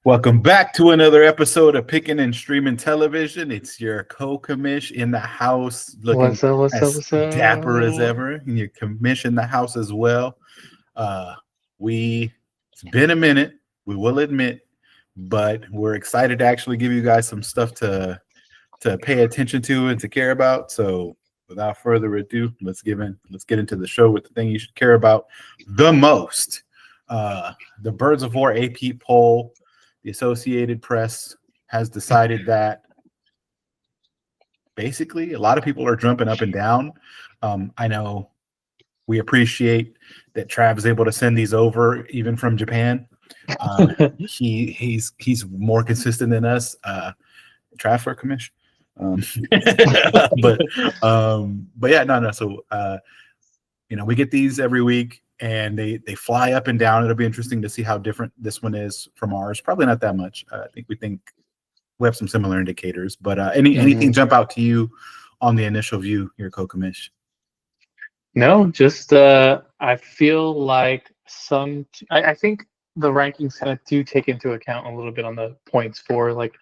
Welcome back to another episode of Picking and Streaming Television. It's your co-commish in the house, looking What's up? What's up? as What's up? dapper as ever, and your commish in the house as well. It's been a minute, we will admit, but we're excited to actually give you guys some stuff to pay attention to and to care about. So, without further ado, let's get into the show with the thing you should care about the most. The Birds of War AP poll. The Associated Press has decided that basically a lot of people are jumping up and down. I know we appreciate that Trav is able to send these over even from Japan. He's more consistent than us. Trav for commission. But yeah, no. So we get these every week. And they fly up and down. It'll be interesting to see how different this one is from ours. Probably not that much. We think we have some similar indicators. But anything jump out to you on the initial view, your co-commish? No, just I feel like I think the rankings kind of do take into account a little bit on the points for, like,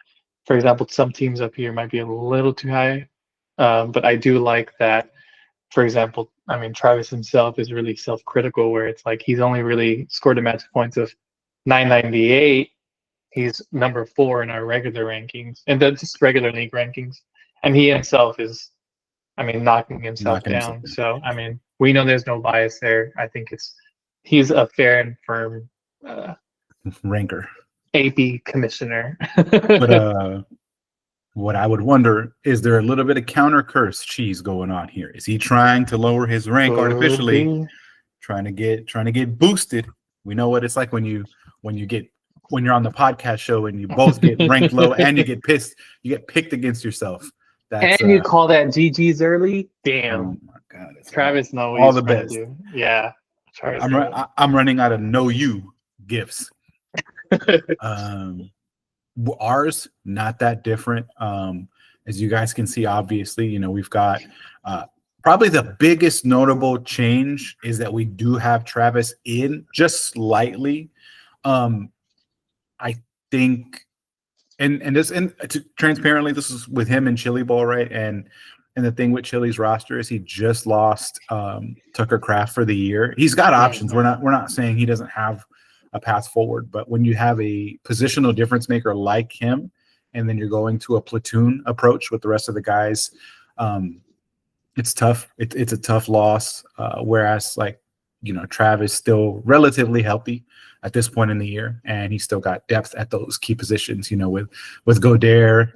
for example, some teams up here might be a little too high. But I do like that. For example, I mean, Travis himself is really self-critical, where it's like he's only really scored a match points of 998. He's number 4 in our regular rankings, and that's just regular league rankings. And he himself is, knocking himself down. So, we know there's no bias there. I think he's a fair and firm ranker, AP commissioner. But what I would wonder, is there a little bit of counter curse cheese going on here? Is he trying to lower his rank artificially, trying to get boosted? We know what it's like when you're on the podcast show and you both get ranked low and you get picked against yourself. You call that GG's early? Damn. Oh my God. Travis knows all the best. Yeah. I'm running out of know you gifts. Ours not that different. As you guys can see, obviously, we've got probably the biggest notable change is that we do have Travis in just slightly. I think, transparently, this is with him and Chili Bowl, right? And the thing with Chili's roster is he just lost Tucker Kraft for the year. He's got options. We're not saying he doesn't have a path forward, but when you have a positional difference maker like him, and then you're going to a platoon approach with the rest of the guys, it's tough. It's a tough loss. Whereas, Trav is still relatively healthy at this point in the year, and he's still got depth at those key positions. With Goddard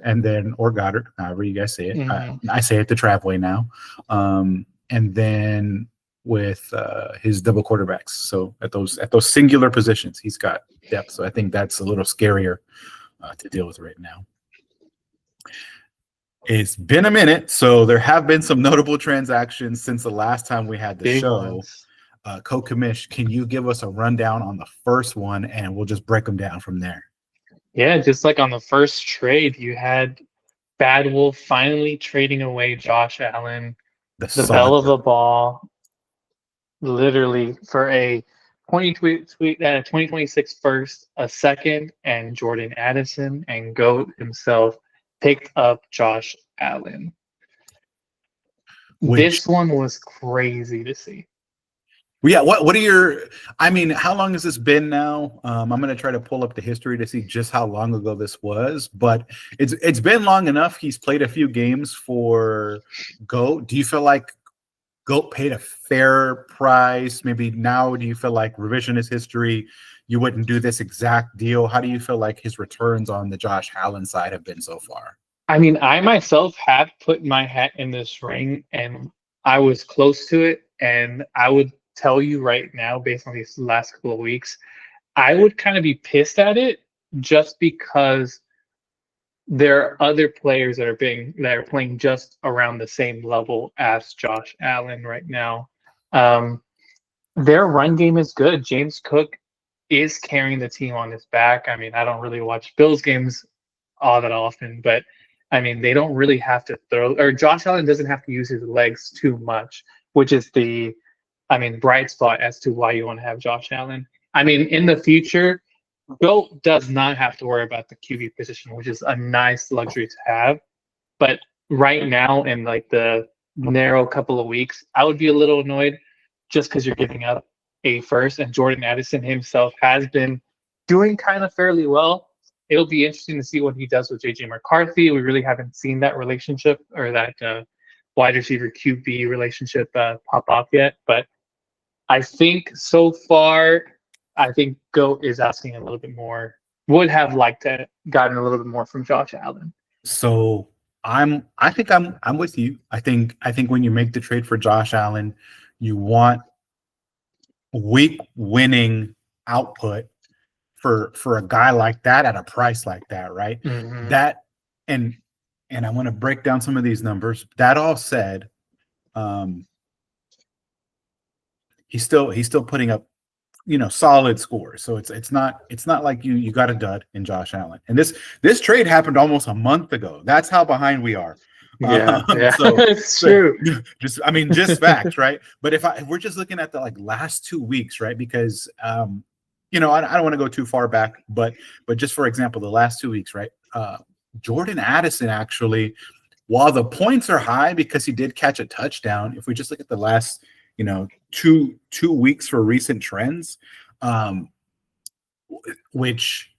or Goddard, however you guys say it. I say it the Trav way now, and then with his double quarterbacks. So at those singular positions, he's got depth. So I think that's a little scarier to deal with right now. It's been a minute, so there have been some notable transactions since the last time we had the show. Co-commish, can you give us a rundown on the first one, and we'll just break them down from there? Yeah, just like on the first trade, you had Bad Wolf finally trading away Josh Allen, the belle of the ball, literally for a 2026 first, a second, and Jordan Addison, and GOAT himself picked up Josh Allen. This one was crazy to see. Yeah, what are your? How long has this been now? I'm going to try to pull up the history to see just how long ago this was, but it's been long enough. He's played a few games for GOAT. Do you feel like GOAT paid a fair price? Maybe now, do you feel like revisionist history, you wouldn't do this exact deal? How do you feel like his returns on the Josh Allen side have been so far? I myself have put my hat in this ring, and I was close to it. And I would tell you right now, based on these last couple of weeks, I would kind of be pissed at it just because there are other players that are playing just around the same level as Josh Allen right now. Their run game is good. James Cook is carrying the team on his back. I don't really watch Bills games all that often, but they don't really have to throw, or Josh Allen doesn't have to use his legs too much, which is the bright spot as to why you want to have Josh Allen. In the future, Goat does not have to worry about the QB position, which is a nice luxury to have. But right now, in like the narrow couple of weeks, I would be a little annoyed just because you're giving up a first, and Jordan Addison himself has been doing kind of fairly well. It'll be interesting to see what he does with JJ McCarthy. We really haven't seen that relationship or that wide receiver QB relationship pop off yet. But I think so far, I think Goat is asking a little bit more. Would have liked to gotten a little bit more from Josh Allen. So I think I'm with you. I think when you make the trade for Josh Allen, you want week winning output for a guy like that at a price like that, right? Mm-hmm. That and I want to break down some of these numbers. That all said, he's still putting up, solid scores. So it's not like you got a dud in Josh Allen. And this trade happened almost a month ago. That's how behind we are. Yeah, So it's true. Just facts, right? But if we're just looking at the last 2 weeks, right? Because I don't want to go too far back, but just for example, the last 2 weeks, right? Jordan Addison actually, while the points are high because he did catch a touchdown, if we just look at the last, 2 weeks for recent trends, which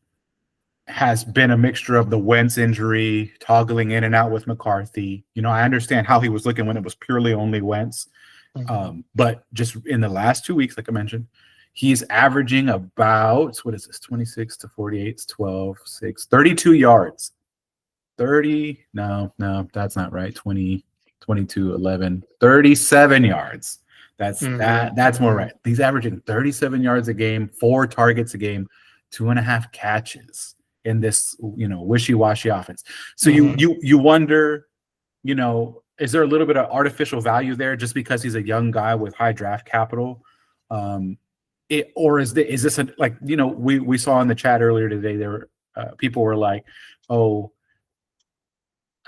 has been a mixture of the Wentz injury, toggling in and out with McCarthy. I understand how he was looking when it was purely only Wentz. But just in the last 2 weeks, like I mentioned, he's averaging about, what is this, 26 to 48, 12, 6, 32 yards. 30, no, that's not right. 20, 22, 11, 37 yards. That's more right. He's averaging 37 yards a game, 4 targets a game, 2.5 catches in this, wishy-washy offense. So you wonder, is there a little bit of artificial value there just because he's a young guy with high draft capital? Or is this we saw in the chat earlier today, there were people were like, oh,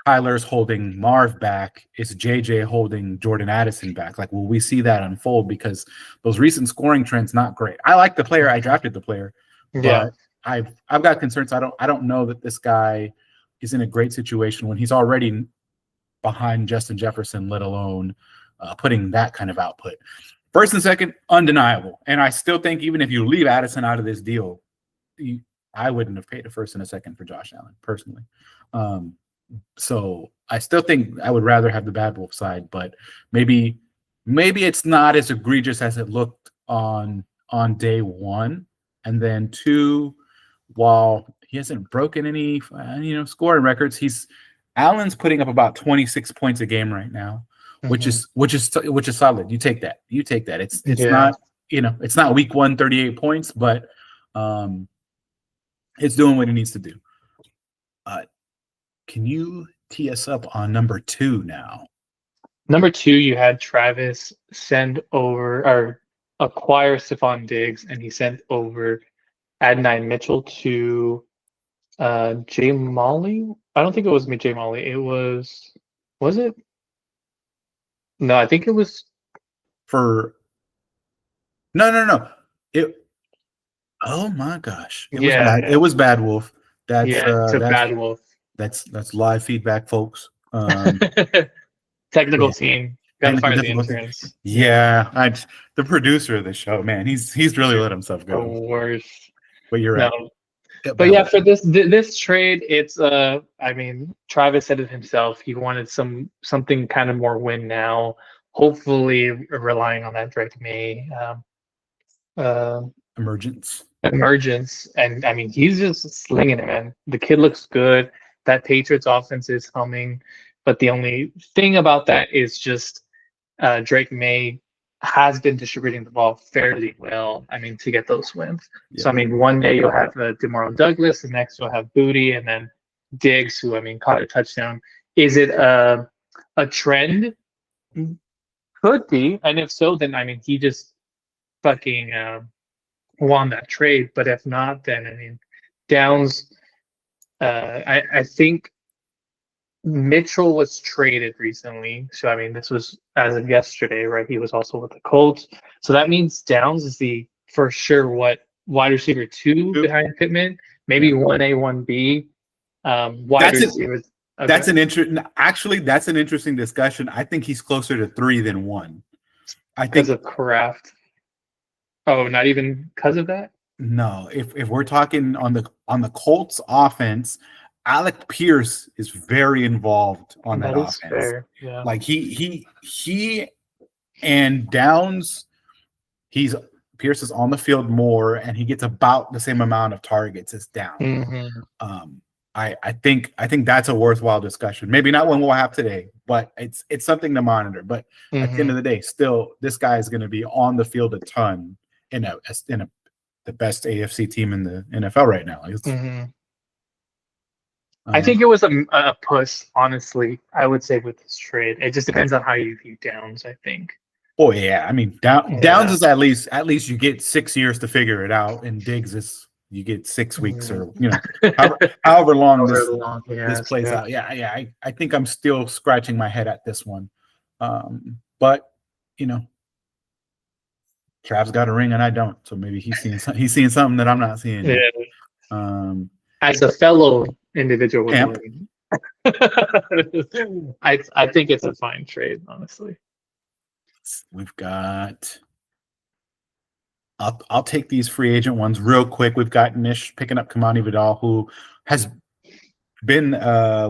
Kyler's holding Marv back. Is JJ holding Jordan Addison back? Will we see that unfold? Because those recent scoring trends, not great. I like the player. I drafted the player. But I've got concerns. I don't know that this guy is in a great situation when he's already behind Justin Jefferson, let alone putting that kind of output. First and second, undeniable. And I still think even if you leave Addison out of this deal, I wouldn't have paid a first and a second for Josh Allen personally. So I still think I would rather have the Bad Wolf side, but maybe it's not as egregious as it looked on day one. And then 2, while he hasn't broken any scoring records, Allen's putting up about 26 points a game right now, which is solid. You take that. It's not, it's not week 1 38 points, but it's doing what it needs to do. Can you tee us up on number 2 now? Number 2, you had Travis send over or acquire Stephon Diggs, and he sent over Adonai Mitchell to Jay Molly. I don't think it was me, Jay Molly. It was it? No, I think it was for. No. Oh my gosh! It was bad. It was Bad Wolf. That's Bad Wolf. That's live feedback, folks. Technical team. Gotta fire the interns. Yeah, the producer of the show, man, he's really let himself go. The worst. But you're right. But yeah, for this trade, it's Travis said it himself. He wanted something kind of more win now. Hopefully, relying on that Drake May emergence. And he's just slinging it, man. The kid looks good. That Patriots offense is humming. But the only thing about that is just Drake May has been distributing the ball fairly well, to get those wins. Yeah. So, one day you'll have DeMarlo Douglas, the next you'll have Booty, and then Diggs, who, caught a touchdown. Is it a trend? Could be. And if so, then, he just fucking won that trade. But if not, then, Downs, I think Mitchell was traded recently. So, this was as of yesterday, right? He was also with the Colts. So that means Downs is the for sure what wide receiver 2 behind Pittman, maybe 1A, 1B. Wide receivers. That's an interesting discussion. I think he's closer to 3 than 1. I think because of Kraft. Oh, not even because of that? No. If we're talking on the Colts offense, Alec Pierce is very involved on that offense. Fair. Yeah. Like he and Downs, Pierce is on the field more, and he gets about the same amount of targets as Downs. Mm-hmm. I think that's a worthwhile discussion. Maybe not one we'll have today, but it's something to monitor. But at the end of the day, still, this guy is going to be on the field a ton in the best AFC team in the NFL right now. I think it was a push, honestly. I would say with this trade, it just depends on how you view Downs. I think. Oh yeah, I mean Downs is at least you get 6 years to figure it out, and Diggs is you get 6 weeks or however long this plays out. Yeah. I think I'm still scratching my head at this one, but Trav's got a ring and I don't, so maybe he's seeing something that I'm not seeing. Yeah. As a fellow individual with I think it's a fine trade, honestly. We've got. I'll take these free agent ones real quick. We've got Nish picking up Kamani Vidal, who has been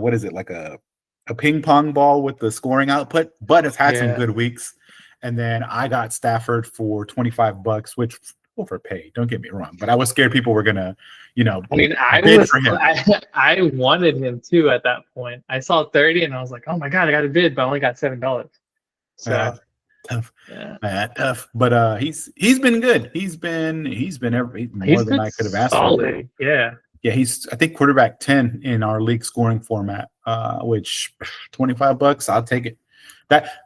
what is it, like a ping pong ball with the scoring output, but has had some good weeks. And then I got Stafford for $25, which overpaid. Don't get me wrong, but I was scared people were gonna, bid for him. I wanted him too at that point. I saw 30 and I was like, oh my god, I got a bid, but I only got $7. So. Tough. Tough. But he's been good. He's been more than I could have asked for. Yeah. Yeah, he's I think quarterback 10 in our league scoring format. Which $25, I'll take it.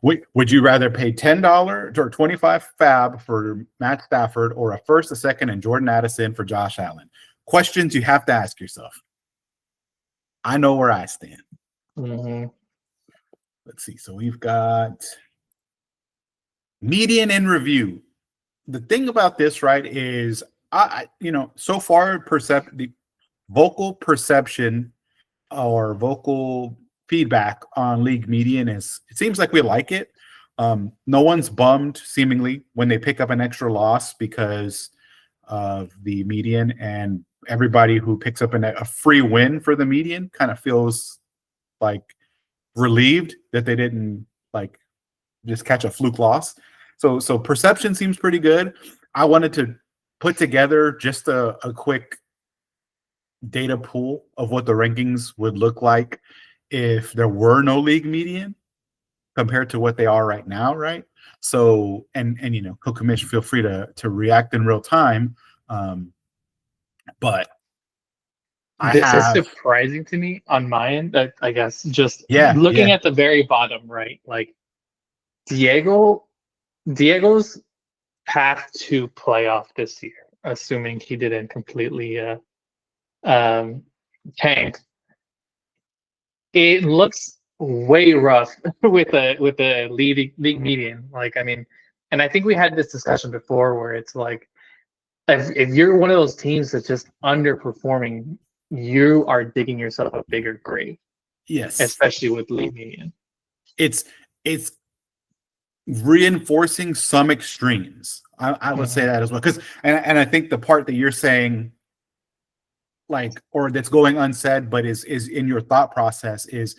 Would you rather pay $10 or $25 fab for Matt Stafford, or a first, a second, and Jordan Addison for Josh Allen? Questions you have to ask yourself. I know where I stand. Let's see. So we've got median in review. The thing about this, right, is so far the vocal perception or vocal feedback on league median is, it seems like we like it. No one's bummed seemingly when they pick up an extra loss because of the median, and everybody who picks up a free win for the median kind of feels like relieved that they didn't just catch a fluke loss. So perception seems pretty good. I wanted to put together just a quick data pool of what the rankings would look like if there were no league median compared to what they are right now, right? So and co-commission, feel free to react in real time. But this is surprising to me on my end. I guess just looking at the very bottom, right? Like Diego's path to playoff this year, assuming he didn't completely tank, it looks way rough with a league median. And I think we had this discussion before where it's like, if you're one of those teams that's just underperforming, you are digging yourself a bigger grave. Yes, especially with league median. It's reinforcing some extremes. I would say that as well, because and I think the part that you're saying, or that's going unsaid, but is in your thought process, is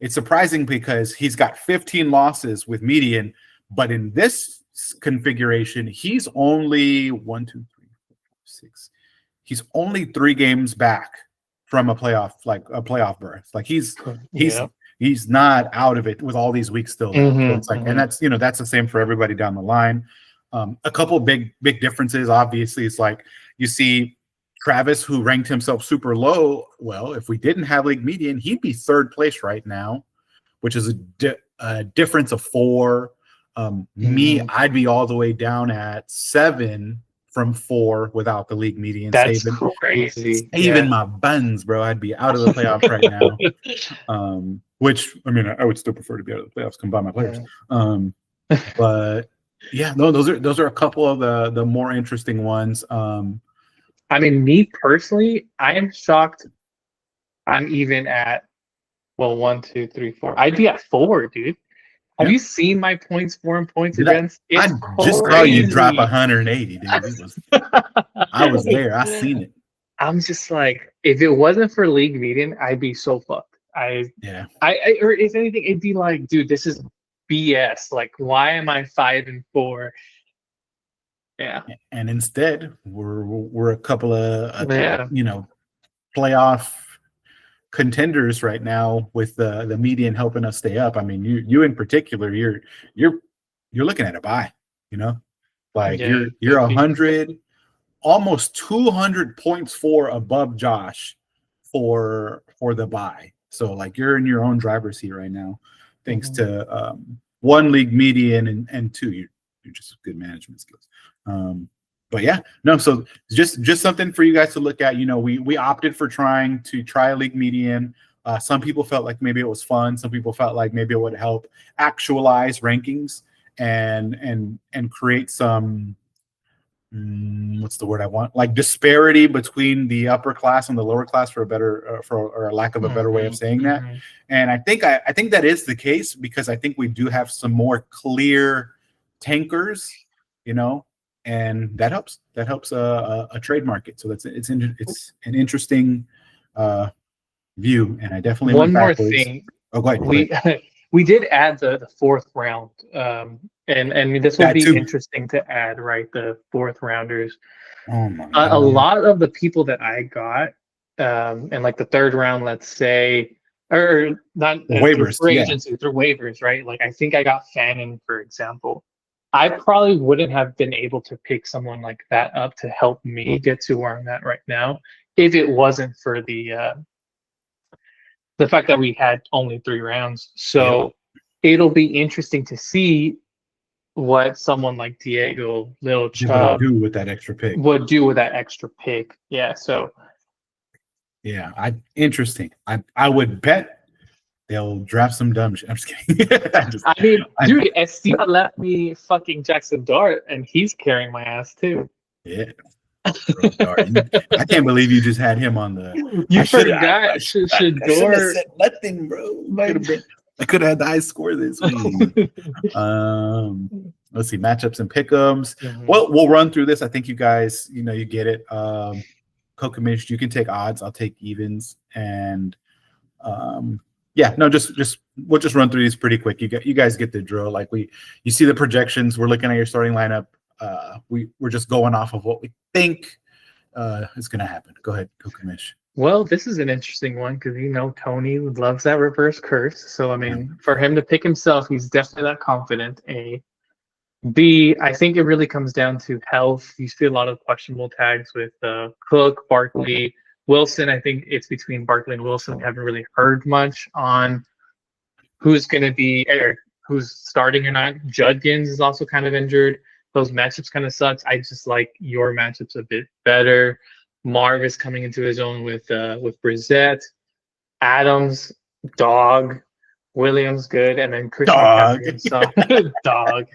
it's surprising because he's got 15 losses with median, but in this configuration, he's only 1, 2, 3, 4, 5, 6. He's only 3 games back from a playoff berth. He's not out of it with all these weeks still. So it's and that's the same for everybody down the line. A couple big differences. Obviously, it's you see Travis, who ranked himself super low. Well, if we didn't have league median, he'd be 3rd place right now, which is a difference of 4. Me, I'd be all the way down at 7 from 4 without the league median. That's crazy. Even my buns, bro. I'd be out of the playoffs right now. Which, I would still prefer to be out of the playoffs, combine my players. But yeah, no, those are a couple of the more interesting ones. I mean, me personally, I am shocked. I'm even at, well, 1, 2, 3, 4. I'd be at 4, dude. Have Yeah. you seen my points for and points Did I, against? I It's just saw you drop crazy. 180, dude. I was there. I seen it. I'm just like, if it wasn't for league median, I'd be so fucked. Yeah. Or if anything, it'd be like, dude, this is BS. Like, why am I 5-4? Yeah. And instead, we're a couple of Yeah. playoff contenders right now with the median helping us stay up. I mean, you in particular, you're looking at a bye. Like Yeah. you're 100, almost 200 points above Josh for the bye. So like you're in your own driver's seat right now, thanks to one league median and two, you're just good management skills. But yeah, no, so just something for you guys to look at. We opted for try a league median. Some people felt like maybe it was fun. Some people felt like maybe it would help actualize rankings and create some what's the word I want? Like disparity between the upper class and the lower class, for a lack of a better way of saying that. And I think that is the case, because I think we do have some more clear tankers, and that helps. That helps a trade market. So it's an interesting view, and I definitely One went more backwards. thing. Oh, go ahead. We did add the fourth round, and this will That be too. interesting to add, right? The fourth rounders. Oh my A God. lot of the people that I got, in like the third round, let's say, or not Waivers, through free yeah. agency, through waivers, right? Like I think I got Fannin, for example. I probably wouldn't have been able to pick someone like that up to help me get to where I'm at right now if it wasn't for the fact that we had only 3 rounds. So it'll be interesting to see what someone like Diego, Lil Chubb do with that extra pick. would do with that extra pick. Yeah. So yeah, interesting. I would bet they'll draft some dumb shit. I'm just kidding. Dude, Estima left me fucking Jackson Dart, and he's carrying my ass too. Yeah. I can't believe you just had him on the. You forgot Shador. Said nothing, bro. I could have had the high score this week. Let's see, matchups and pick'ems. Well, we'll run through this. I think you guys, you get it. Kokamish, you can take odds. I'll take evens, and we'll just run through these pretty quick. You guys get the drill. Like you see the projections. We're looking at your starting lineup. We're just going off of what we think is going to happen. Go ahead, Kokamish. Well, this is an interesting one because Tony loves that reverse curse. So I mean, for him to pick himself, he's definitely that confident. A, B, I think it really comes down to health. You see a lot of questionable tags with Cook, Barkley, Wilson. I think it's between Barkley and Wilson. We haven't really heard much on who's going to be or who's starting or not. Judkins is also kind of injured. Those matchups kind of sucks. I just like your matchups a bit better. Marv is coming into his own with Brissett, Adams, dog, Williams, good, and then Christian McCaffrey. Dog.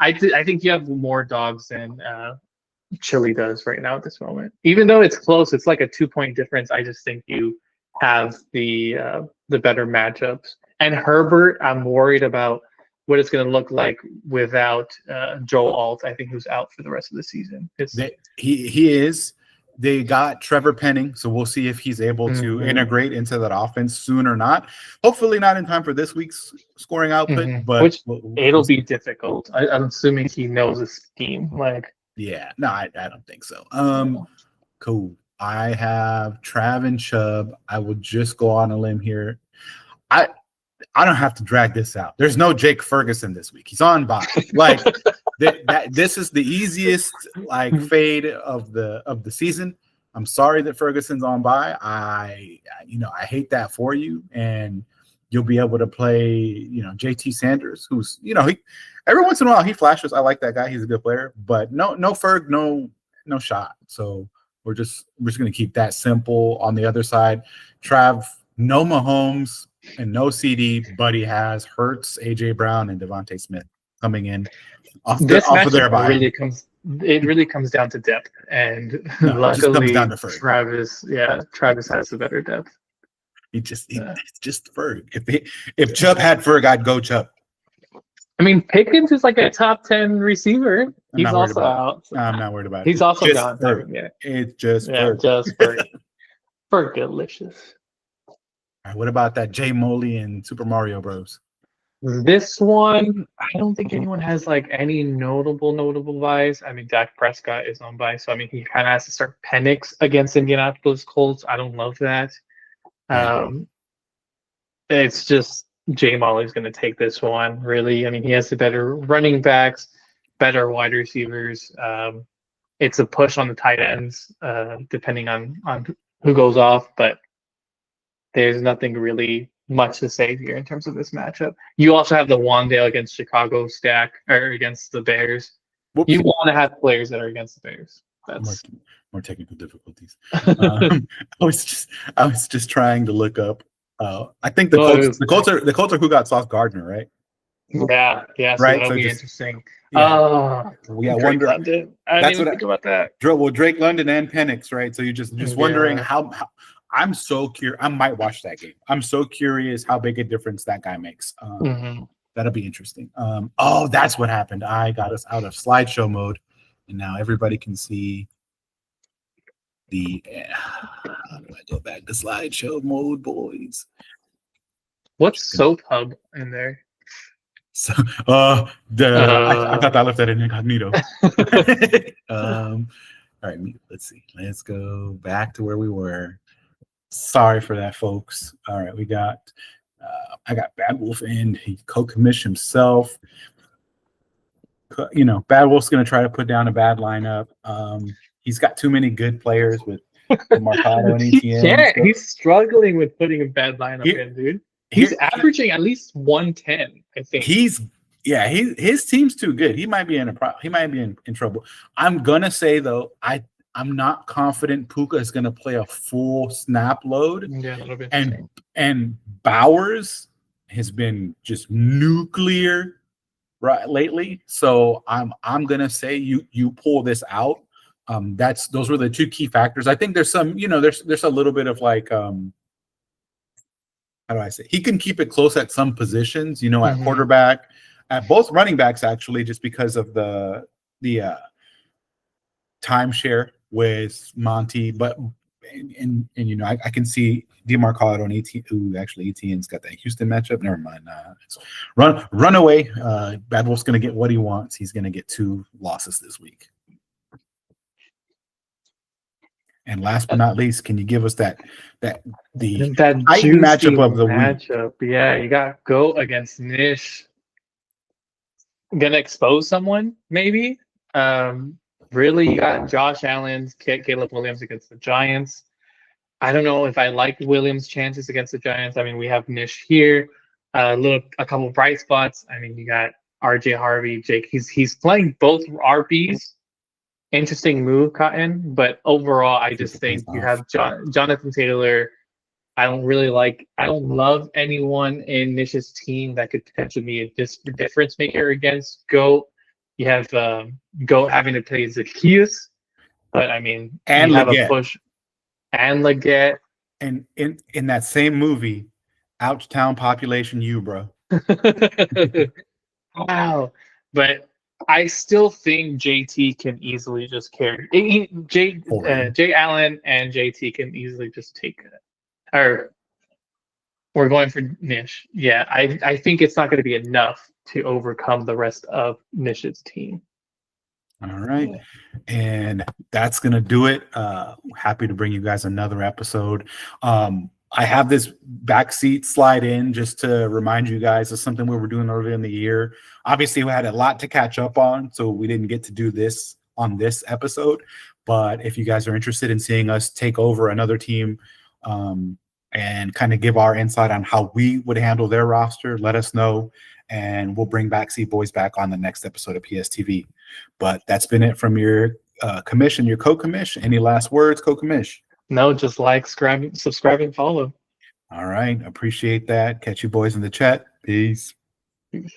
I think you have more dogs than Chile does right now at this moment. Even though it's close, it's like a 2-point difference. I just think you have the better matchups. And Herbert, I'm worried about what it's going to look like without Joel Alt. I think who's out for the rest of the season. He is. They got Trevor Penning, so we'll see if he's able to integrate into that offense soon or not. Hopefully not in time for this week's scoring output, but it'll be difficult. I'm assuming he knows the scheme. No, I don't think so. Cool. I have Trav and Chubb. I will just go on a limb here. I don't have to drag this out. There's no Jake Ferguson this week. He's on bye. This is the easiest fade of the season. I'm sorry that Ferguson's on bye. I hate that for you, and you'll be able to play JT Sanders, who's he every once in a while he flashes. I like that guy. He's a good player, but no Ferg, no shot. So we're just gonna keep that simple. On the other side, Trav, no Mahomes and no CD, but he has Hurts, AJ Brown, and Devontae Smith coming in off of their bye. it really comes down to depth, and No, it just comes down luckily to Ferg. Travis has the better depth. It's just Ferg. If Chubb had Ferg, I'd go Chubb. I mean, Pickens is like a top 10 receiver. He's also out. No, I'm not worried about it. He's also gone. Yeah. It's just Ferg. Just Ferg. Ferg delicious. All right, what about that Jay Moley and Super Mario Bros? This one, I don't think anyone has like any notable buys. I mean, Dak Prescott is on buy, so I mean, he kind of has to start Penix against Indianapolis Colts. I don't love that. It's just Jay Molly's going to take this one, really. I mean, he has the better running backs, better wide receivers. It's a push on the tight ends, depending on who goes off, but there's nothing really much to say here in terms of this matchup. You also have the Wandale against Chicago stack, or against the Bears. Whoops. You want to have players that are against the Bears. That's more technical difficulties. I was just trying to look up. I think the Colts are who got Sauce Gardner, right? Yeah. So right. That'll be interesting. Yeah. Drake London. I didn't even think about that. Well, Drake London and Penix, right? So you're just wondering how. I'm so curious. I might watch that game. I'm so curious how big a difference that guy makes. That'll be interesting. That's what happened. I got us out of slideshow mode, and now everybody can see the. How do I go back to slideshow mode, boys? What's Soap Hub in there? So, I thought I left that in incognito. All right, let's see. Let's go back to where we were. Sorry for that, folks. All right, we got. I got Bad Wolf in. He co-commissioned himself. Bad Wolf's going to try to put down a bad lineup. He's got too many good players with Mercado and ETN. He's struggling with putting a bad lineup in, dude. He's averaging at least 110, I think. His team's too good. He might be in trouble. I'm gonna say though, I'm not confident Puka is gonna play a full snap load. Yeah, that'll be and Bowers has been just nuclear right lately. So I'm gonna say you pull this out. Those were the two key factors. I think there's some, there's a little bit of like how do I say? He can keep it close at some positions, at quarterback, at both running backs actually, just because of the timeshare with Monty. But and I can see DeMarcado and ETN. Ooh, actually ETN's got that Houston matchup. Never mind. Run away. Bad Wolf's gonna get what he wants. He's gonna get 2 losses this week. And last but not least, can you give us that juicy matchup of the week? Yeah, you got Go against Nish. Gonna expose someone, maybe. Really, you got Josh Allen, Caleb Williams against the Giants. I don't know if I like Williams' chances against the Giants. I mean, we have Nish here. A couple bright spots. I mean, you got RJ Harvey, Jake. He's playing both RBs. Interesting move, Cotton, but overall, I just think you have Jonathan Taylor. I don't love anyone in Nish's team that could potentially be a difference maker against Goat. You have Goat having to play Zacchaeus, but I mean, and you have Leggett. A push and Leggett. And in that same movie, Ouchtown Population U, bro. Wow, but I still think JT can easily just carry. Jay Allen and JT can easily just take it. Or we're going for Nish. Yeah, I think it's not going to be enough to overcome the rest of Nish's team. All right. And that's going to do it. Happy to bring you guys another episode. I have this backseat slide in just to remind you guys of something we were doing earlier in the year. Obviously, we had a lot to catch up on, so we didn't get to do this on this episode. But if you guys are interested in seeing us take over another team and kind of give our insight on how we would handle their roster, let us know, and we'll bring Backseat Boys back on the next episode of PSTV. But that's been it from your commission, your co-commish. Any last words, co-commish? No, just like, subscribe, and follow. All right. Appreciate that. Catch you boys in the chat. Peace. Peace.